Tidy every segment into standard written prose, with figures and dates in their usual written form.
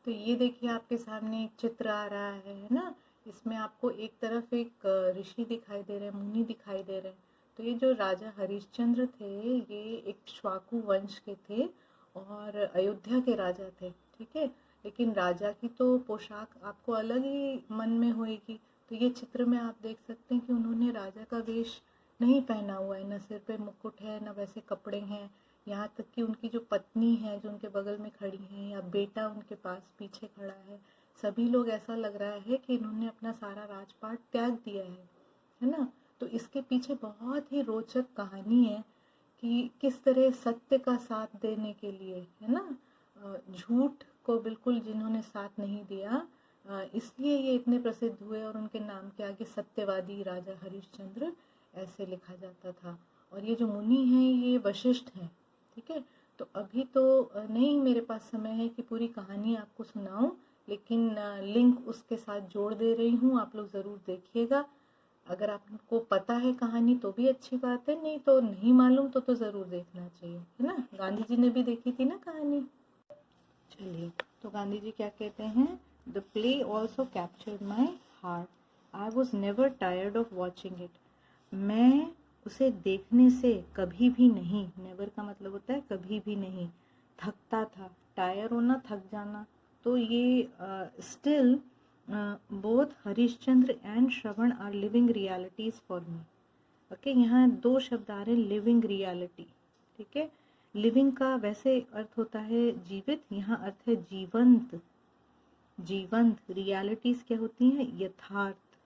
तो ये देखिए आपके सामने एक चित्र आ रहा है ना। इसमें आपको एक तरफ एक ऋषि दिखाई दे रहे हैं, मुनि दिखाई दे रहे हैं। तो ये जो राजा हरिश्चंद्र थे, ये एक श्वाकु वंश के थे और अयोध्या के राजा थे, ठीक है। लेकिन राजा की तो पोशाक आपको अलग ही मन में होएगी। तो ये चित्र में आप देख सकते हैं कि उन्होंने राजा का वेश नहीं पहना हुआ है, न सिर पे मुकुट है, न वैसे कपड़े हैं। यहाँ तक कि उनकी जो पत्नी है जो उनके बगल में खड़ी है, या बेटा उनके पास पीछे खड़ा है, सभी लोग ऐसा लग रहा है कि इन्होंने अपना सारा राजपाट त्याग दिया है ना। तो इसके पीछे बहुत ही रोचक कहानी है कि किस तरह सत्य का साथ देने के लिए, है ना, झूठ को बिल्कुल जिन्होंने साथ नहीं दिया, इसलिए ये इतने प्रसिद्ध हुए और उनके नाम के आगे सत्यवादी राजा हरिश्चंद्र ऐसे लिखा जाता था। और ये जो मुनि हैं ये वशिष्ठ हैं, ठीक है। तो अभी तो नहीं मेरे पास समय है कि पूरी कहानी आपको सुनाऊं, लेकिन लिंक उसके साथ जोड़ दे रही हूँ, आप लोग ज़रूर देखिएगा। अगर आपको पता है कहानी तो भी अच्छी बात है, नहीं तो नहीं मालूम तो ज़रूर देखना चाहिए, है ना। गांधी जी ने भी देखी थी ना कहानी। चलिए, तो गांधी जी क्या कहते हैं, the play also captured my heart, I was never tired of watching it. मैं उसे देखने से कभी भी नहीं, नेवर का मतलब होता है कभी भी नहीं, थकता था। टायर होना, थक जाना। तो ये still both Harishchandra and Shravan are living realities for me. Okay, यहाँ दो शब्द आ रहे हैं, लिविंग रियलिटी, ठीक है। लिविंग का वैसे अर्थ होता है जीवित, यहाँ अर्थ है जीवंत। जीवंत रियलिटीज क्या होती हैं, यथार्थ।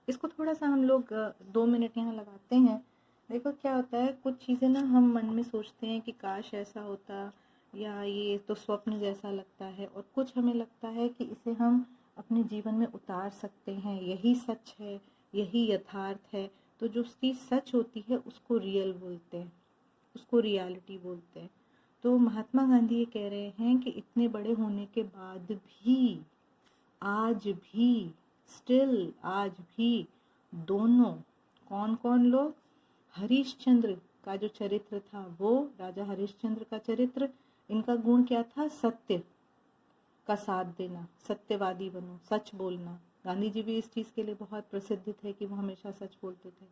इसको थोड़ा सा हम लोग 2 मिनट यहाँ लगाते हैं। देखो क्या होता है, कुछ चीज़ें ना हम मन में सोचते हैं कि काश ऐसा होता, या ये तो स्वप्न जैसा लगता है, और कुछ हमें लगता है कि इसे हम अपने जीवन में उतार सकते हैं, यही सच है, यही यथार्थ है। तो जो उसकी सच होती है उसको रियल बोलते हैं, उसको रियलिटी बोलते हैं। तो महात्मा गांधी ये कह रहे हैं कि इतने बड़े होने के बाद भी, आज भी, स्टिल आज भी, दोनों, कौन कौन लोग, हरिश्चंद्र का जो चरित्र था वो, राजा हरिश्चंद्र का चरित्र, इनका गुण क्या था, सत्य का साथ देना, सत्यवादी बनो, सच बोलना। गांधी जी भी इस चीज़ के लिए बहुत प्रसिद्ध थे कि वो हमेशा सच बोलते थे।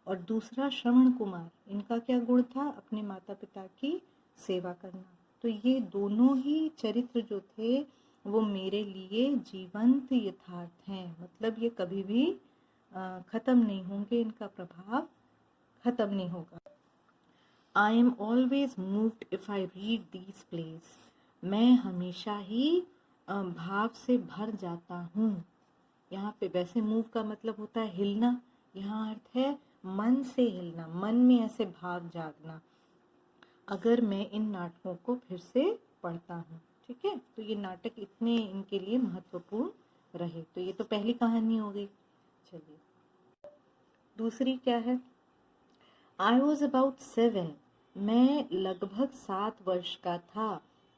और दूसरा श्रवण कुमार, इनका क्या गुण था, अपने माता पिता की सेवा करना। तो ये दोनों ही चरित्र जो थे वो मेरे लिए जीवंत यथार्थ हैं, मतलब ये कभी भी ख़त्म नहीं होंगे, इनका प्रभाव ख़त्म नहीं होगा। I am always moved if I read these place. मैं हमेशा ही भाव से भर जाता हूँ। यहाँ पे वैसे मूव का मतलब होता है हिलना, यहाँ अर्थ है मन से हिलना, मन में ऐसे भाव जागना, अगर मैं इन नाटकों को फिर से पढ़ता हूँ, ठीक है। तो ये नाटक इतने इनके लिए महत्वपूर्ण रहे। तो ये तो पहली कहानी हो गई। चलिए, दूसरी क्या है, आई वॉज अबाउट 7, मैं लगभग 7 वर्ष का था,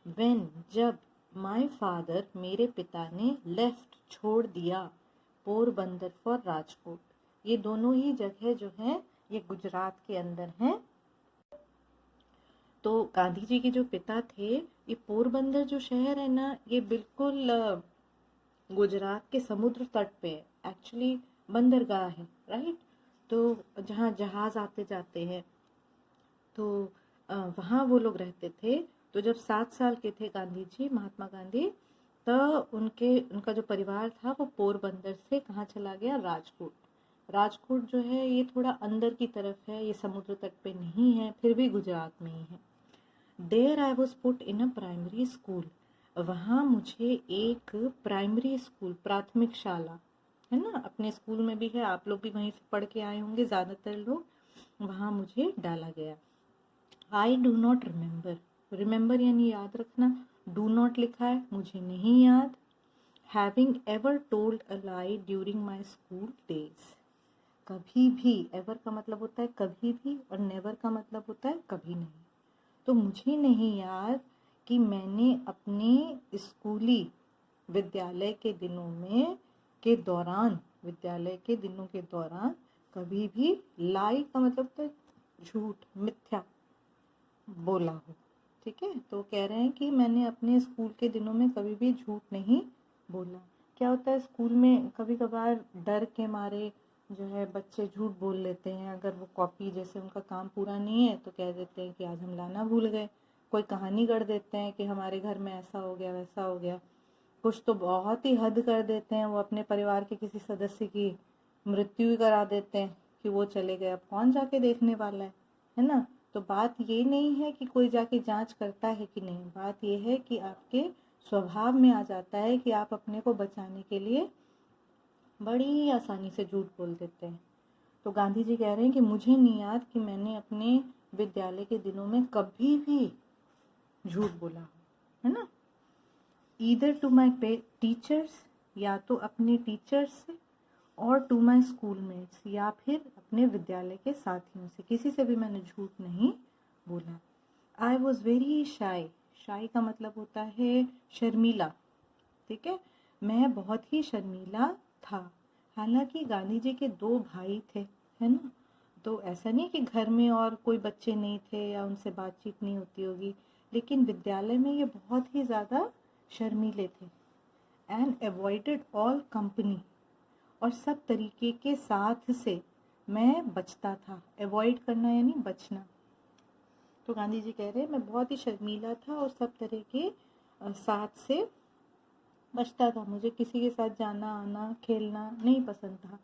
वेन, जब, माई फादर, मेरे पिता ने, लेफ्ट, छोड़ दिया, पोरबंदर फॉर राजकोट। ये दोनों ही जगह जो है ये गुजरात के अंदर हैं। तो गांधी जी के जो पिता थे, ये पोरबंदर जो शहर है ना, ये बिल्कुल गुजरात के समुद्र तट पे है, एक्चुअली बंदरगाह है, राइट। तो जहाँ जहाज आते जाते हैं, तो वहाँ वो लोग रहते थे। तो जब 7 साल के थे गांधी जी, महात्मा गांधी, तो उनका जो परिवार था वो पोरबंदर से कहाँ चला गया, राजकोट। राजकोट जो है ये थोड़ा अंदर की तरफ है, ये समुद्र तट पे नहीं है, फिर भी गुजरात में ही है। There I was put in a primary school, वहाँ मुझे एक प्राइमरी स्कूल, प्राथमिक शाला, है ना, अपने स्कूल में भी है, आप लोग भी वहीं से पढ़ के आए होंगे ज़्यादातर लोग, वहाँ मुझे डाला गया। I do not remember, remember यानी याद रखना, डू नॉट लिखा है, मुझे नहीं याद। Having ever told a lie during my school days, कभी भी, एवर का मतलब होता है कभी भी, और नेवर का मतलब होता है कभी नहीं। तो मुझे नहीं याद कि मैंने अपने स्कूली विद्यालय के दिनों में के दौरान, विद्यालय के दिनों के दौरान कभी भी लाई का मतलब तो झूठ, मिथ्या बोला हो, ठीक है। तो कह रहे हैं कि मैंने अपने स्कूल के दिनों में कभी भी झूठ नहीं बोला। क्या होता है स्कूल में कभी कभार डर के मारे जो है बच्चे झूठ बोल लेते हैं। अगर वो कॉपी जैसे उनका काम पूरा नहीं है तो कह देते हैं कि आज हम लाना भूल गए। कोई कहानी गढ़ देते हैं कि हमारे घर में ऐसा हो गया वैसा हो गया। कुछ तो बहुत ही हद कर देते हैं, वो अपने परिवार के किसी सदस्य की मृत्यु ही करा देते हैं कि वो चले गए, अब कौन जाके देखने वाला है ना। तो बात ये नहीं है कि कोई जाके जांच करता है कि नहीं, बात ये है कि आपके स्वभाव में आ जाता है कि आप अपने को बचाने के लिए बड़ी ही आसानी से झूठ बोल देते हैं। तो गांधी जी कह रहे हैं कि मुझे नहीं याद कि मैंने अपने विद्यालय के दिनों में कभी भी झूठ बोला, है ना। ईदर टू माई टीचर्स, या तो अपने टीचर्स से, और टू माई स्कूलमेट्स, या फिर अपने विद्यालय के साथियों से, किसी से भी मैंने झूठ नहीं बोला। आई वॉज वेरी शाई, शाई का मतलब होता है शर्मीला, ठीक है। मैं बहुत ही शर्मीला था। हालांकि गांधी जी के 2 भाई थे, है ना। तो ऐसा नहीं कि घर में और कोई बच्चे नहीं थे या उनसे बातचीत नहीं होती होगी, लेकिन विद्यालय में ये बहुत ही ज़्यादा शर्मीले थे। एंड अवॉइडेड ऑल कंपनी, और सब तरीके के साथ से मैं बचता था। अवॉइड करना यानी बचना। तो गांधी जी कह रहे हैं मैं बहुत ही शर्मीला था और सब तरह के साथ से बचता था। मुझे किसी के साथ जाना आना खेलना नहीं पसंद था।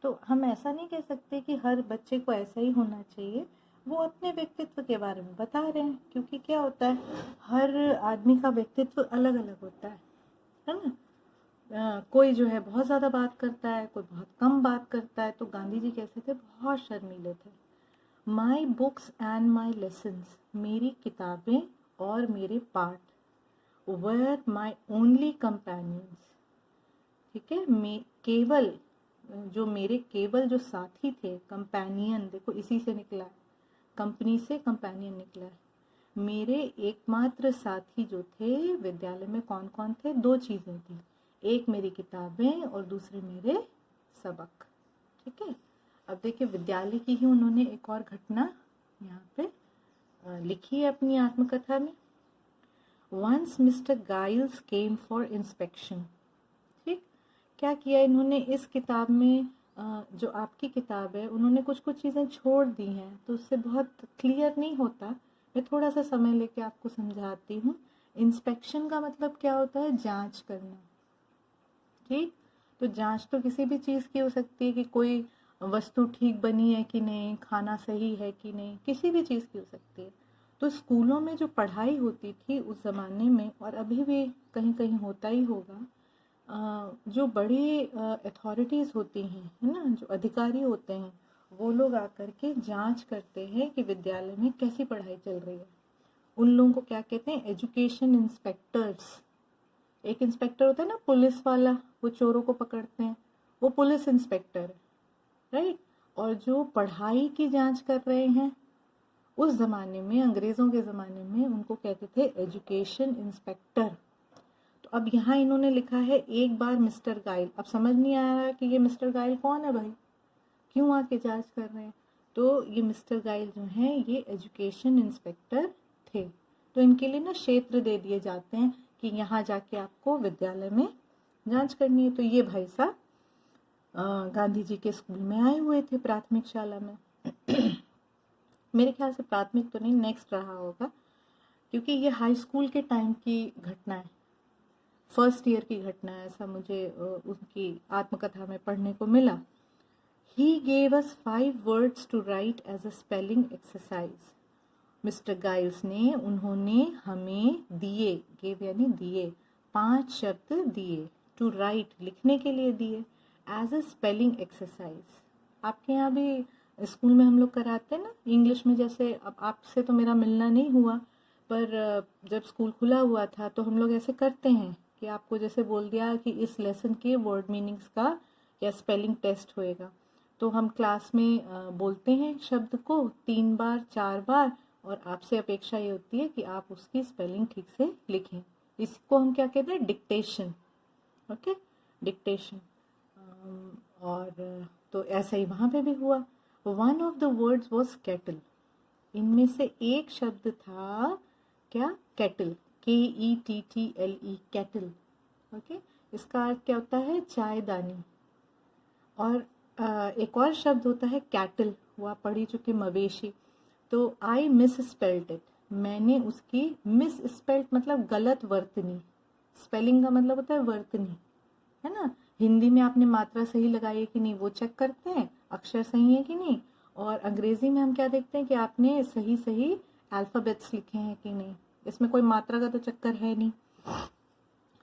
तो हम ऐसा नहीं कह सकते कि हर बच्चे को ऐसा ही होना चाहिए। वो अपने व्यक्तित्व के बारे में बता रहे हैं, क्योंकि क्या होता है हर आदमी का व्यक्तित्व अलग अलग होता है ना। कोई जो है बहुत ज़्यादा बात करता है, कोई बहुत कम बात करता है। तो गांधी जी कैसे थे, बहुत शर्मीले थे। My books and my lessons, मेरी किताबें और मेरे पाठ, वर माई ओनली कंपेनियंस, ठीक है। केवल जो मेरे केवल जो साथी थे, कंपेनियन देखो इसी से निकला है, कंपनी से कंपेनियन निकला है। मेरे एकमात्र साथी जो थे विद्यालय में कौन कौन थे, 2 चीज़ें थी, एक मेरी किताबें और दूसरे मेरे सबक, ठीक है। अब देखिए विद्यालय की ही उन्होंने एक और घटना यहाँ पे लिखी है अपनी आत्मकथा में। Once mister Giles came for inspection, ठीक। क्या किया इन्होंने इस किताब में, जो आपकी किताब है उन्होंने कुछ कुछ चीज़ें छोड़ दी हैं तो उससे बहुत क्लियर नहीं होता। मैं थोड़ा सा समय लेके आपको समझाती हूँ। इंस्पेक्शन का मतलब क्या होता है, जांच करना, ठीक। तो जांच तो किसी भी चीज़ की हो सकती है कि कोई वस्तु ठीक बनी है कि नहीं, खाना सही है कि नहीं, किसी भी चीज़ की हो सकती है। तो स्कूलों में जो पढ़ाई होती थी उस ज़माने में, और अभी भी कहीं कहीं होता ही होगा, जो बड़ी अथॉरिटीज़ होती हैं, है ना, जो अधिकारी होते हैं, वो लोग आकर के जांच करते हैं कि विद्यालय में कैसी पढ़ाई चल रही है। उन लोगों को क्या कहते हैं, एजुकेशन इंस्पेक्टर्स। एक इंस्पेक्टर होता है ना पुलिस वाला, वो चोरों को पकड़ते हैं, वो पुलिस इंस्पेक्टर है, राइट। और जो पढ़ाई की जांच कर रहे हैं, उस ज़माने में अंग्रेज़ों के ज़माने में उनको कहते थे एजुकेशन इंस्पेक्टर। तो अब यहाँ इन्होंने लिखा है एक बार मिस्टर गाइल। अब समझ नहीं आ रहा कि ये मिस्टर गाइल कौन है भाई, क्यों आके जांच कर रहे हैं। तो ये मिस्टर गाइल जो हैं ये एजुकेशन इंस्पेक्टर थे। तो इनके लिए ना क्षेत्र दे दिए जाते हैं कि यहाँ जाके आपको विद्यालय में जांच करनी है। तो ये भाई साहब गांधी जी के स्कूल में आए हुए थे, प्राथमिक शाला में। मेरे ख्याल से प्राथमिक तो नहीं, नेक्स्ट रहा होगा, क्योंकि ये हाई स्कूल के टाइम की घटना है, फर्स्ट ईयर की घटना है, ऐसा मुझे उनकी आत्मकथा में पढ़ने को मिला। He gave us 5 words to write as a spelling exercise. Mister Giles ने, उन्होंने हमें दिए, गेव यानी दिए, 5 शब्द दिए, टू राइट लिखने के लिए दिए, एज अ स्पेलिंग एक्सरसाइज। आपके यहाँ भी स्कूल में हम लोग कराते हैं ना इंग्लिश में, जैसे अब आपसे तो मेरा मिलना नहीं हुआ, पर जब स्कूल खुला हुआ था तो हम लोग ऐसे करते हैं कि आपको जैसे बोल दिया कि इस लेसन के वर्ड मीनिंग्स का या स्पेलिंग टेस्ट होएगा, तो हम क्लास में बोलते हैं शब्द को 3 बार 4 बार, और आपसे अपेक्षा ये होती है कि आप उसकी स्पेलिंग ठीक से लिखें। इसको हम क्या कहते हैं, डिक्टेशन, ओके, डिक्टेशन। और तो ऐसा ही वहाँ पे भी हुआ। One of the words was kettle. इनमें से एक शब्द था क्या? Kettle, KETTLE, kettle. ओके, इसका अर्थ क्या होता है? चायदानी। और एक और शब्द होता है कैटल, वो आप पढ़ ही चुके, मवेशी। तो आई मिस स्पेल्ड इट, मैंने उसकी मिस स्पेल्ड मतलब गलत वर्तनी, स्पेलिंग का मतलब होता है वर्तनी, है ना। हिंदी में आपने मात्रा सही लगाई है कि नहीं वो चेक करते हैं, अक्षर सही है कि नहीं। और अंग्रेजी में हम क्या देखते हैं कि आपने सही सही अल्फाबेट्स लिखे हैं कि नहीं, इसमें कोई मात्रा का तो चक्कर है नहीं।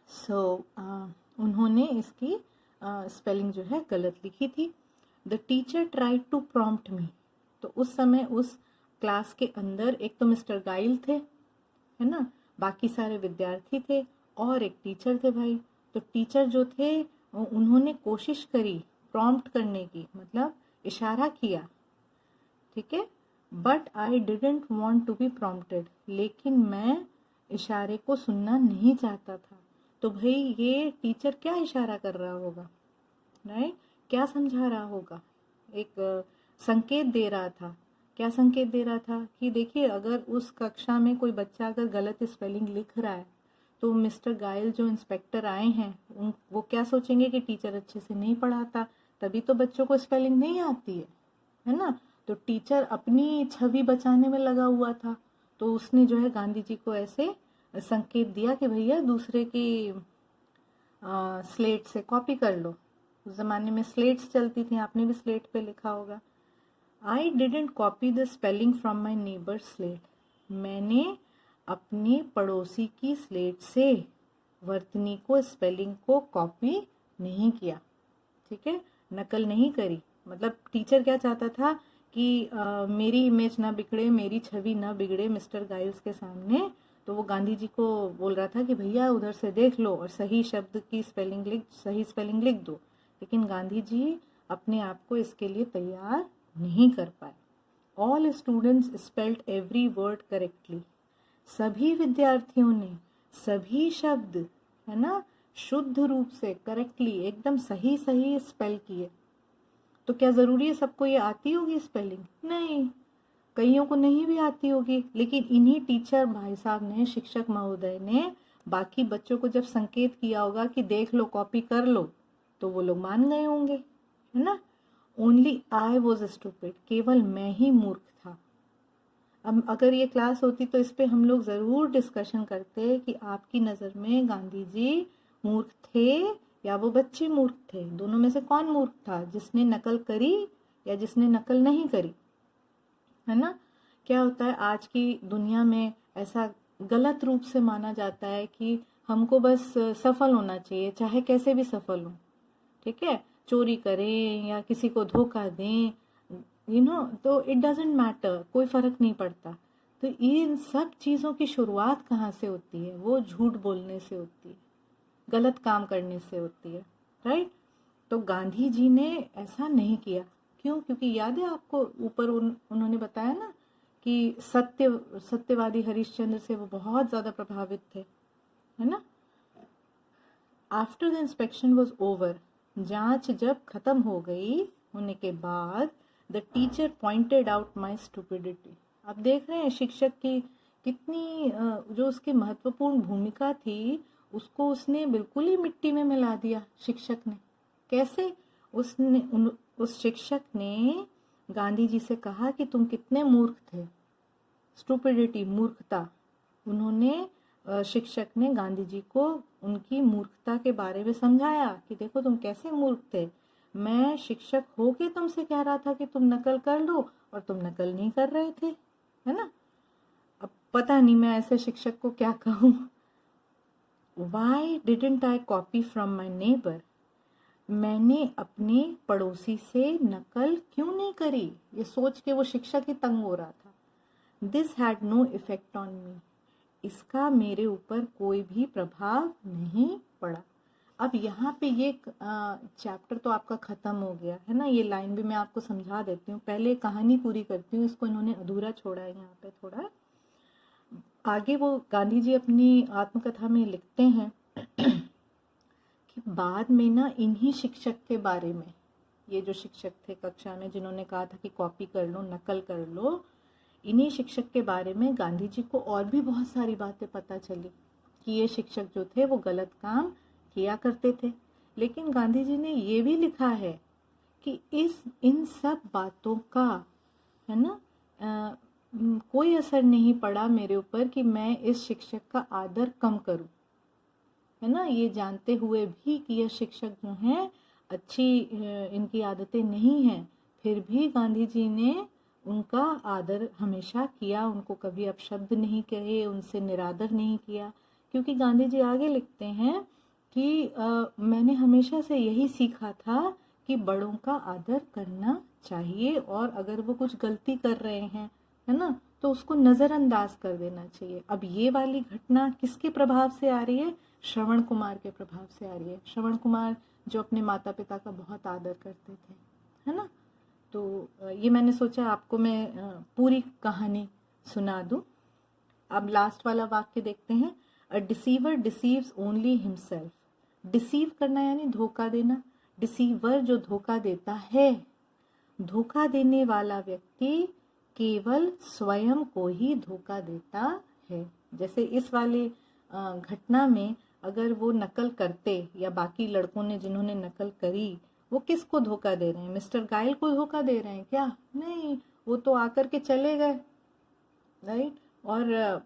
सो उन्होंने इसकी स्पेलिंग जो है गलत लिखी थी। The teacher tried to prompt me, तो उस समय उस क्लास के अंदर एक तो मिस्टर गाइल थे, है ना, बाकी सारे विद्यार्थी थे और एक टीचर थे भाई। तो टीचर जो थे उन्होंने कोशिश करी प्रॉम्प्ट करने की, मतलब इशारा किया, ठीक है। But I didn't want to be prompted, लेकिन मैं इशारे को सुनना नहीं चाहता था। तो भाई ये टीचर क्या इशारा कर रहा होगा, राइट, क्या समझा रहा होगा, एक संकेत दे रहा था। क्या संकेत दे रहा था कि देखिए अगर उस कक्षा में कोई बच्चा अगर गलत स्पेलिंग लिख रहा है तो मिस्टर गाइल जो इंस्पेक्टर आए हैं वो क्या सोचेंगे कि टीचर अच्छे से नहीं पढ़ाता, तभी तो बच्चों को स्पेलिंग नहीं आती है ना। तो टीचर अपनी छवि बचाने में लगा हुआ था, तो उसने जो है गांधी जी को ऐसे संकेत दिया कि भैया दूसरे की स्लेट से कॉपी कर लो। उस ज़माने में स्लेट्स चलती थी, आपने भी स्लेट पे लिखा होगा। I didn't copy the spelling from my neighbour slate, मैंने अपनी पड़ोसी की स्लेट से वर्तनी को, स्पेलिंग को कॉपी नहीं किया, ठीक है, नकल नहीं करी। मतलब टीचर क्या चाहता था कि मेरी इमेज ना बिगड़े, मेरी छवि ना बिगड़े मिस्टर गाइल्स के सामने। तो वो गांधी जी को बोल रहा था कि भैया उधर से देख लो और सही शब्द की सही स्पेलिंग लिख दो, लेकिन गांधी जी अपने आप को इसके लिए तैयार नहीं कर पाए। All students spelled every word correctly, सभी विद्यार्थियों ने सभी शब्द, है ना, शुद्ध रूप से करेक्टली एकदम सही सही स्पेल किए। तो क्या जरूरी है सबको ये आती होगी स्पेलिंग? नहीं, कईयों को नहीं भी आती होगी, लेकिन इन्हीं टीचर भाई साहब ने, शिक्षक महोदय ने बाकी बच्चों को जब संकेत किया होगा कि देख लो कॉपी कर लो, तो वो लोग मान गए होंगे, है ना। ओनली आई वॉज स्टूपिड, केवल मैं ही मूर्ख था। अब अगर ये क्लास होती तो इस पे हम लोग ज़रूर डिस्कशन करते कि आपकी नज़र में गांधी जी मूर्ख थे या वो बच्चे मूर्ख थे, दोनों में से कौन मूर्ख था, जिसने नकल करी या जिसने नकल नहीं करी, है ना। क्या होता है आज की दुनिया में, ऐसा गलत रूप से माना जाता है कि हमको बस सफल होना चाहिए, चाहे कैसे भी सफल हो, ठीक है, चोरी करें या किसी को धोखा दें, तो इट डजेंट मैटर, कोई फर्क नहीं पड़ता। तो इन सब चीज़ों की शुरुआत कहाँ से होती है? वो झूठ बोलने से होती है, गलत काम करने से होती है, राइट। तो गांधी जी ने ऐसा नहीं किया। क्यों? क्योंकि याद है आपको ऊपर उन्होंने बताया ना कि सत्यवादी हरिश्चंद्र से वो बहुत ज़्यादा प्रभावित थे, है ना। After the inspection was over, जांच जब खत्म हो गई होने के बाद, the teacher pointed out my stupidity. अब देख रहे हैं शिक्षक की कितनी जो उसकी महत्वपूर्ण भूमिका थी, उसको उसने बिल्कुल ही मिट्टी में मिला दिया शिक्षक ने। कैसे? उस शिक्षक ने गांधी जी से कहा कि तुम कितने मूर्ख थे, स्टूपिडिटी, मूर्खता। उन्होंने शिक्षक ने गांधी जी को उनकी मूर्खता के बारे में समझाया कि देखो तुम कैसे मूर्ख थे, मैं शिक्षक होके तुमसे कह रहा था कि तुम नकल कर लो और तुम नकल नहीं कर रहे थे, है ना। अब पता नहीं मैं ऐसे शिक्षक को क्या कहूँ। Why didn't I copy from my neighbor? मैंने अपने पड़ोसी से नकल क्यों नहीं करी? ये सोच के वो शिक्षक ही तंग हो रहा था। This had no effect on me. इसका मेरे ऊपर कोई भी प्रभाव नहीं पड़ा। अब यहाँ पे ये चैप्टर तो आपका ख़त्म हो गया है ना। ये लाइन भी मैं आपको समझा देती हूँ, पहले कहानी पूरी करती हूँ, इसको इन्होंने अधूरा छोड़ा है यहाँ पे थोड़ा। आगे वो गांधी जी अपनी आत्मकथा में लिखते हैं कि बाद में ना इन्हीं शिक्षक के बारे में, ये जो शिक्षक थे कक्षा में जिन्होंने कहा था कि कॉपी कर लो, नकल कर लो, इन्हीं शिक्षक के बारे में गांधी जी को और भी बहुत सारी बातें पता चली कि ये शिक्षक जो थे वो गलत काम किया करते थे। लेकिन गांधी जी ने ये भी लिखा है कि इन सब बातों का, है ना, कोई असर नहीं पड़ा मेरे ऊपर कि मैं इस शिक्षक का आदर कम करूं, है ना। ये जानते हुए भी कि यह शिक्षक जो हैं अच्छी इनकी आदतें नहीं हैं, फिर भी गांधी जी ने उनका आदर हमेशा किया, उनको कभी अपशब्द नहीं कहे, उनसे निरादर नहीं किया। क्योंकि गांधी जी आगे लिखते हैं कि मैंने हमेशा से यही सीखा था कि बड़ों का आदर करना चाहिए, और अगर वो कुछ गलती कर रहे हैं, है ना, तो उसको नज़रअंदाज कर देना चाहिए। अब ये वाली घटना किसके प्रभाव से आ रही है? श्रवण कुमार के प्रभाव से आ रही है। श्रवण कुमार जो अपने माता पिता का बहुत आदर करते थे, है ना। तो ये मैंने सोचा आपको मैं पूरी कहानी सुना दूं। अब लास्ट वाला वाक्य देखते हैं। A deceiver deceives only himself. Deceive करना यानी धोखा देना। डिसीवर जो धोखा देता है, धोखा देने वाला व्यक्ति केवल स्वयं को ही धोखा देता है। जैसे इस वाले घटना में अगर वो नकल करते, या बाकी लड़कों ने जिन्होंने नकल करी, वो किसको धोखा दे रहे हैं? मिस्टर गाइल को धोखा दे रहे हैं क्या? नहीं, वो तो आकर के चले गए, राइट। और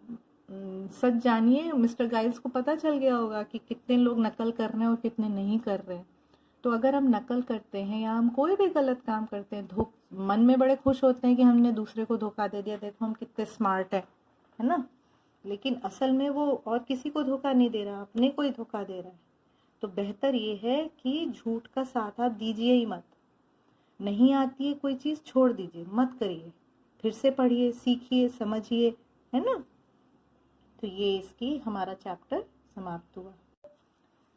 सच जानिए, मिस्टर गाइल्स को पता चल गया होगा कि कितने लोग नकल कर रहे हैं और कितने नहीं कर रहे हैं। तो अगर हम नकल करते हैं या हम कोई भी गलत काम करते हैं, मन में बड़े खुश होते हैं कि हमने दूसरे को धोखा दे दिया, देखो हम कितने स्मार्ट है ना। लेकिन असल में वो और किसी को धोखा नहीं दे रहा, अपने को ही धोखा दे रहा है। तो बेहतर ये है कि झूठ का साथ आप दीजिए ही मत। नहीं आती है कोई चीज़, छोड़ दीजिए, मत करिए, फिर से पढ़िए, सीखिए, समझिए, है ना। तो ये इसकी हमारा चैप्टर समाप्त हुआ।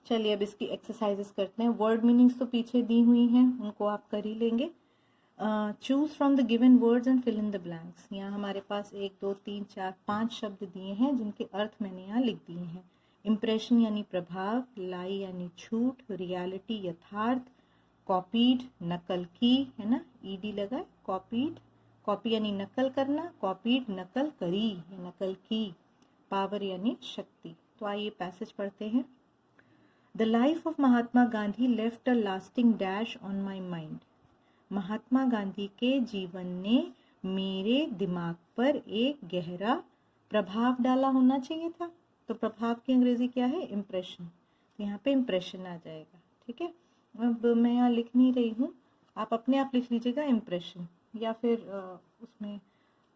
चलिए अब इसकी एक्सरसाइजेस करते हैं। वर्ड मीनिंग्स तो पीछे दी हुई हैं, उनको आप कर ही लेंगे। Choose from the given words and fill in the blanks. यहाँ हमारे पास 1 2 3 4 5 शब्द दिए हैं जिनके अर्थ मैंने यहाँ लिख दिए हैं। इम्प्रेशन यानी प्रभाव, लाई यानी झूठ, रियलिटी यथार्थ, कॉपीड नकल की, है ना, ईडी लगा, कॉपीड, कॉपी यानी नकल करना, कॉपीड नकल करी या नकल की, पावर यानी शक्ति। तो आइए पैसेज पढ़ते हैं। The life of Mahatma Gandhi left a lasting dash on my mind. Mahatma Gandhi के जीवन ने मेरे दिमाग पर एक गहरा प्रभाव डाला होना चाहिए था। तो प्रभाव की अंग्रेजी क्या है? इम्प्रेशन। तो यहाँ पे इम्प्रेशन आ जाएगा, ठीक है। अब मैं यहाँ लिख नहीं रही हूँ, आप अपने आप लिख लीजिएगा इम्प्रेशन, या फिर उसमें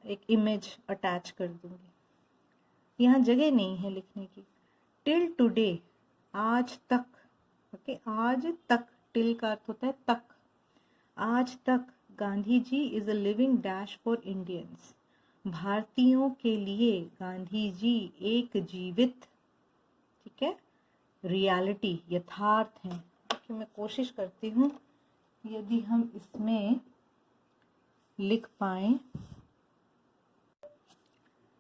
एक इमेज अटैच कर दूंगी। यहाँ जगह नहीं है लिखने की। टिल टुडे, आज तक, ओके, आज तक, टिल का अर्थ होता है तक। आज तक Gandhi ji is a living dash for Indians. भारतीयों के लिए गांधी जी एक जीवित, ठीक है, रियलिटी, यथार्थ है। कि मैं कोशिश करती हूँ यदि हम इसमें लिख पाए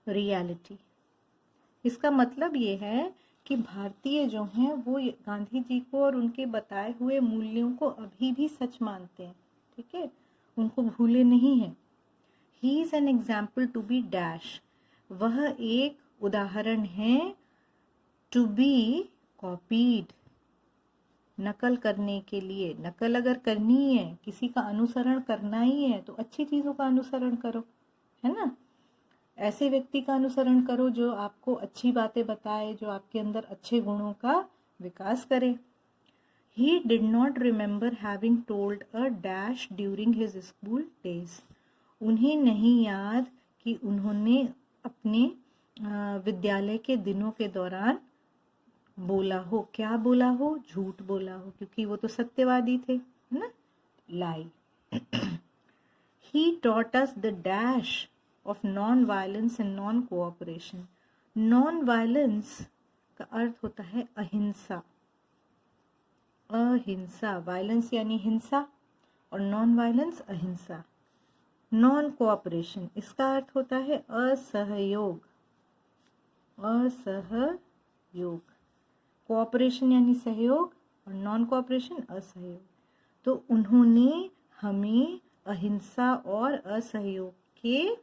रियलिटी। इसका मतलब ये है कि भारतीय जो हैं वो गांधी जी को और उनके बताए हुए मूल्यों को अभी भी सच मानते हैं, ठीक है, उनको भूले नहीं हैं। He is an example to be dash, वह एक उदाहरण है, टू बी कॉपीड, नकल करने के लिए। नकल अगर करनी है, किसी का अनुसरण करना ही है, तो अच्छी चीज़ों का अनुसरण करो, है ना। ऐसे व्यक्ति का अनुसरण करो जो आपको अच्छी बातें बताए, जो आपके अंदर अच्छे गुणों का विकास करे। He did not remember having told a dash during his school days. उन्हें नहीं याद कि उन्होंने अपने विद्यालय के दिनों के दौरान बोला हो। क्या बोला हो? झूठ बोला हो, क्योंकि वो तो सत्यवादी थे, है ना, लाई। He taught us the dash of non-violence and non-cooperation. Non-violence का अर्थ होता है अहिंसा। अहिंसा, वायलेंस यानी हिंसा, और नॉन वायलेंस अहिंसा। नॉन कोऑपरेशन, इसका अर्थ होता है असहयोग। असहयोग, कोऑपरेशन यानी सहयोग, और नॉन कोऑपरेशन असहयोग। तो उन्होंने हमें अहिंसा और असहयोग के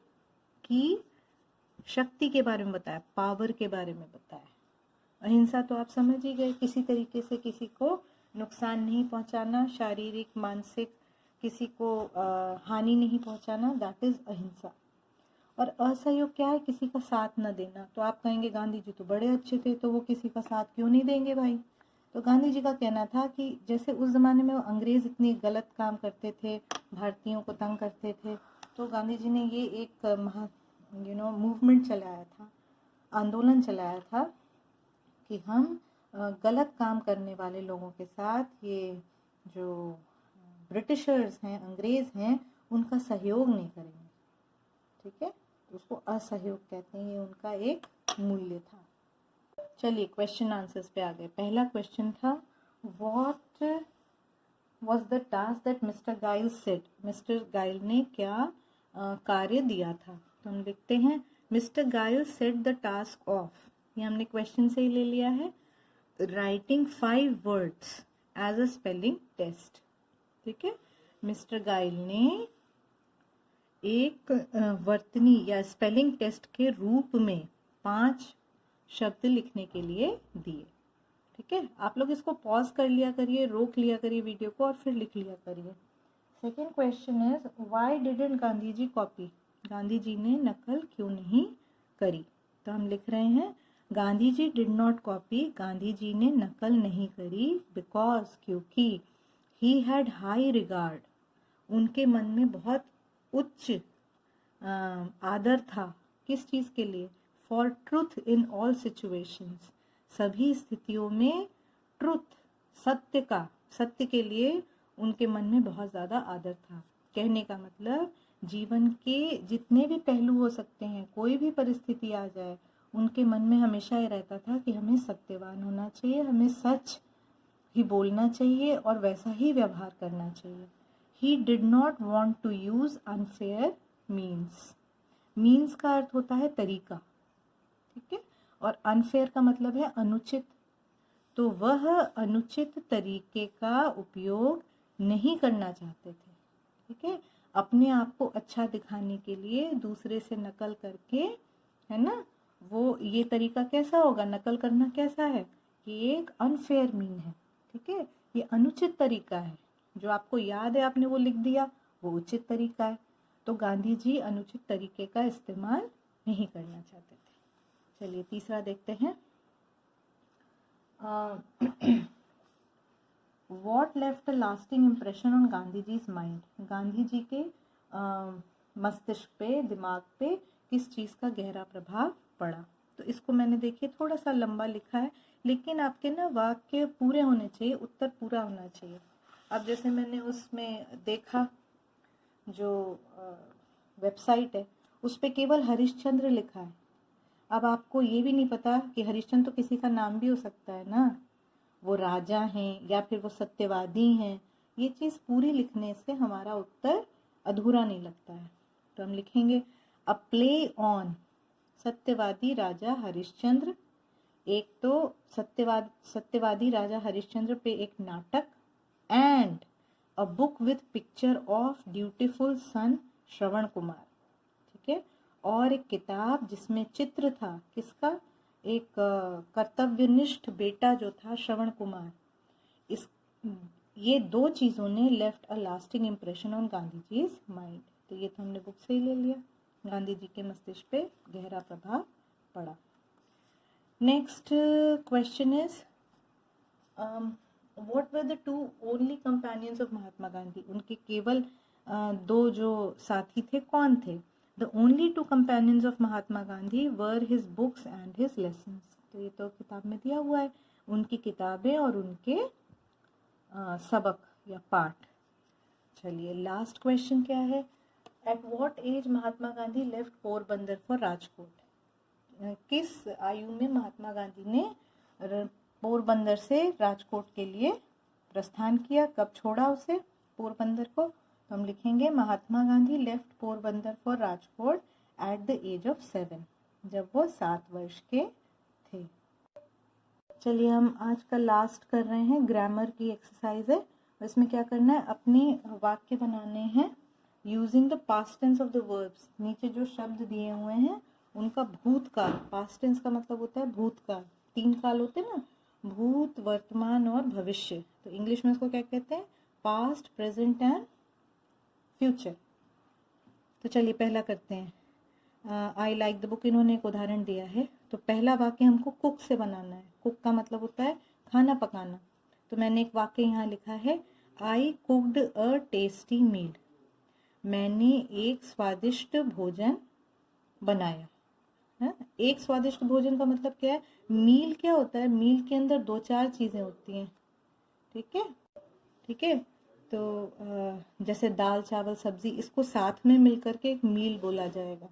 की शक्ति के बारे में बताया, पावर के बारे में बताया। अहिंसा तो आप समझ ही गए, किसी तरीके से किसी को नुकसान नहीं पहुंचाना, शारीरिक मानसिक किसी को हानि नहीं पहुंचाना, दैट इज अहिंसा। और असहयोग क्या है? किसी का साथ न देना। तो आप कहेंगे गांधी जी तो बड़े अच्छे थे, तो वो किसी का साथ क्यों नहीं देंगे भाई? तो गांधी जी का कहना था कि जैसे उस ज़माने में अंग्रेज़ इतनी गलत काम करते थे, भारतीयों को तंग करते थे, तो गांधी जी ने ये एक मूवमेंट चलाया था, आंदोलन चलाया था कि हम गलत काम करने वाले लोगों के साथ, ये जो ब्रिटिशर्स हैं, अंग्रेज़ हैं, उनका सहयोग नहीं करेंगे। ठीक है, तो उसको असहयोग कहते हैं, ये उनका एक मूल्य था। चलिए क्वेश्चन आंसर्स पे आ गए। पहला क्वेश्चन था, what was the task that mister गाइल सेड? मिस्टर गाइल ने क्या कार्य दिया था? तो हम लिखते हैं मिस्टर गाइल सेड द टास्क ऑफ, ये हमने क्वेश्चन से ही ले लिया है, writing 5 words as a spelling test. ठीक है, मिस्टर गाइल ने एक वर्तनी या स्पेलिंग टेस्ट के रूप में 5 शब्द लिखने के लिए दिए। ठीक है, आप लोग इसको पॉज कर लिया करिए, रोक लिया करिए वीडियो को और फिर लिख लिया करिए। Second question is, why didn't Gandhi ji copy? Gandhi ji ने नकल क्यों नहीं करी? तो हम लिख रहे हैं Gandhi ji did not copy, Gandhi ji ने नकल नहीं करी, बिकॉज, क्योंकि, ही हैड हाई रिगार्ड, उनके मन में बहुत उच्च आदर था, किस चीज़ के लिए? For truth in all situations, सभी स्थितियों में ट्रुथ, सत्य के लिए उनके मन में बहुत ज़्यादा आदर था। कहने का मतलब जीवन के जितने भी पहलू हो सकते हैं, कोई भी परिस्थिति आ जाए, उनके मन में हमेशा ये रहता था कि हमें सत्यवान होना चाहिए, हमें सच ही बोलना चाहिए और वैसा ही व्यवहार करना चाहिए। He did not want to use unfair means. Means का अर्थ होता है तरीका, ठीक है, और अनफेयर का मतलब है अनुचित। तो वह अनुचित तरीके का उपयोग नहीं करना चाहते थे। ठीक है, अपने आप को अच्छा दिखाने के लिए दूसरे से नकल करके, है ना, वो ये तरीका कैसा होगा, नकल करना कैसा है, कि एक अनफेयर मीन है। ठीक है, ये अनुचित तरीका है। जो आपको याद है आपने वो लिख दिया, वो उचित तरीका है। तो गांधी जी अनुचित तरीके का इस्तेमाल नहीं करना चाहते थे। चलिए तीसरा देखते हैं। What left a lasting impression on Gandhi जी's mind? Gandhi ji के मस्तिष्क पे, दिमाग पे किस चीज़ का गहरा प्रभाव पड़ा? तो इसको मैंने देखिए थोड़ा सा लंबा लिखा है, लेकिन आपके ना वाक्य पूरे होने चाहिए, उत्तर पूरा होना चाहिए। अब जैसे मैंने उसमें देखा, जो वेबसाइट है उस पर केवल हरिश्चंद्र लिखा है। अब आपको ये भी नहीं पता कि हरिश्चंद्र तो किसी का नाम भी हो सकता है ना, वो राजा हैं या फिर वो सत्यवादी हैं। ये चीज़ पूरी लिखने से हमारा उत्तर अधूरा नहीं लगता है। तो हम लिखेंगे अ प्ले ऑन सत्यवादी राजा हरिश्चंद्र। एक तो सत्यवादी राजा हरिश्चंद्र पे एक नाटक, and a book with picture of dutiful son Shravan Kumar. ठीक है, और एक किताब जिसमें चित्र था किसका, एक कर्तव्यनिष्ठ बेटा जो था श्रवण कुमार। ये 2 चीज़ों ने left a lasting impression on Gandhi ji's mind. तो ये तो हमने बुक से ही ले लिया, गांधी जी के मस्तिष्क पे गहरा प्रभाव पड़ा। Next question is, what were the 2 only companions of Mahatma Gandhi? उनके केवल 2 जो साथी थे कौन थे? The only 2 companions of Mahatma Gandhi were his books and his lessons. तो ये तो किताब में दिया हुआ है, उनकी किताबें और उनके सबक या पाठ। चलिए लास्ट क्वेश्चन क्या है, at what age Mahatma Gandhi left Porbandar for Rajkot? किस आयु में महात्मा गांधी ने पोरबंदर से राजकोट के लिए प्रस्थान किया, कब छोड़ा उसे पोरबंदर को? तो हम लिखेंगे Mahatma Gandhi left Porbandar for Rajkot at the age of 7, जब वो 7 वर्ष के थे। चलिए हम आज का लास्ट कर रहे हैं, ग्रामर की एक्सरसाइज है। इसमें क्या करना है, अपने वाक्य बनाने हैं using the past tense of the verbs. नीचे जो शब्द दिए हुए हैं उनका भूतकाल, पास्ट टेंस का मतलब होता है भूतकाल, 3 काल होते हैं ना, भूत, वर्तमान और भविष्य। तो इंग्लिश में इसको क्या कहते हैं? Past, present and future. तो चलिए पहला करते हैं। आई लाइक द बुक, इन्होंने एक उदाहरण दिया है। तो पहला वाक्य हमको कुक से बनाना है। कुक का मतलब होता है खाना पकाना। तो मैंने एक वाक्य यहाँ लिखा है, आई कुक्ड अ टेस्टी मील। मैंने एक स्वादिष्ट भोजन बनाया। है? एक स्वादिष्ट भोजन का मतलब क्या है? मील क्या होता है? मील के अंदर 2-4 चीजें होती हैं। ठीक है, ठीक है। तो जैसे दाल, चावल, सब्जी, इसको साथ में मिलकर के एक मील बोला जाएगा।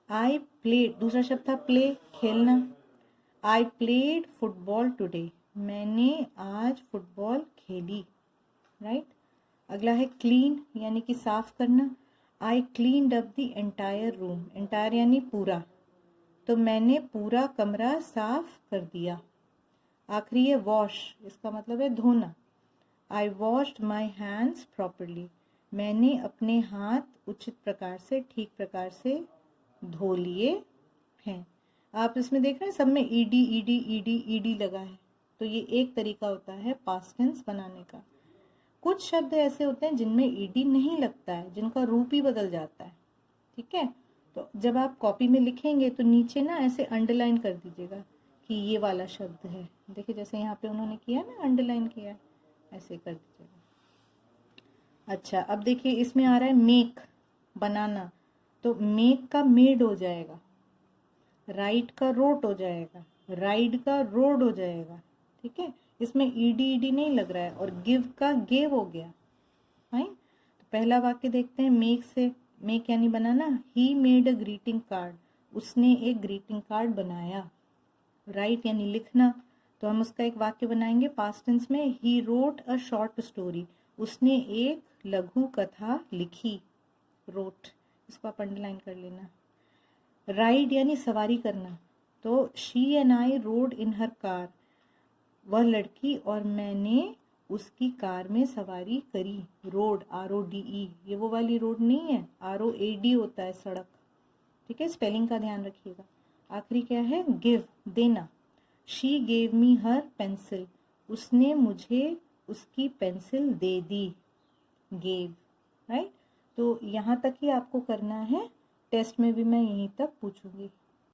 आई प्लेड, दूसरा शब्द था प्ले, खेलना। आई प्लेड फुटबॉल टुडे, मैंने आज फुटबॉल खेली। राइट। अगला है क्लीन, यानी कि साफ करना। I cleaned up the entire room, entire यानी पूरा, तो मैंने पूरा कमरा साफ कर दिया। आखिरी है वॉश, इसका मतलब है धोना। आई वॉश्ड माई हैंड्स प्रॉपरली, मैंने अपने हाथ उचित प्रकार से, ठीक प्रकार से धो लिए हैं। आप इसमें देख रहे हैं सब में ईडी ईडी ईडी ईडी लगा है। तो ये एक तरीका होता है पास्ट टेंस बनाने का। कुछ शब्द ऐसे होते हैं जिनमें ईडी नहीं लगता है, जिनका रूप ही बदल जाता है। ठीक है, तो जब आप कॉपी में लिखेंगे तो नीचे ना ऐसे अंडरलाइन कर दीजिएगा कि ये वाला शब्द है। देखिए जैसे यहाँ पे उन्होंने किया ना, अंडरलाइन किया है, ऐसे कर दीजिएगा। अच्छा, अब देखिए इसमें आ रहा है मेक, बनाना। तो मेक का मेड हो जाएगा, राइट का रोट हो जाएगा, राइड का रोड हो जाएगा। ठीक है, इसमें ईडी ईडी नहीं लग रहा है। और गिव का गेव हो गया। फाइन। तो पहला वाक्य देखते हैं मेक से। मेक यानी बनाना। He made a greeting card, उसने एक ग्रीटिंग कार्ड बनाया। राइट यानी लिखना, तो हम उसका एक वाक्य बनाएंगे पास्ट टेंस में, he wrote a short story, उसने एक लघु कथा लिखी। रोट, इसको आप अंडरलाइन कर लेना। राइड यानी सवारी करना, तो she and I road in her car, वह लड़की और मैंने उसकी कार में सवारी करी। रोड, RODE, ये वो वाली रोड नहीं है, ROAD होता है सड़क। ठीक है, स्पेलिंग का ध्यान रखिएगा। आखिरी क्या है? गिव, देना। She gave me her pencil, उसने मुझे उसकी पेंसिल दे दी। गेव। राइट। तो यहाँ तक ही आपको करना है, टेस्ट में भी मैं यहीं तक पूछूंगी।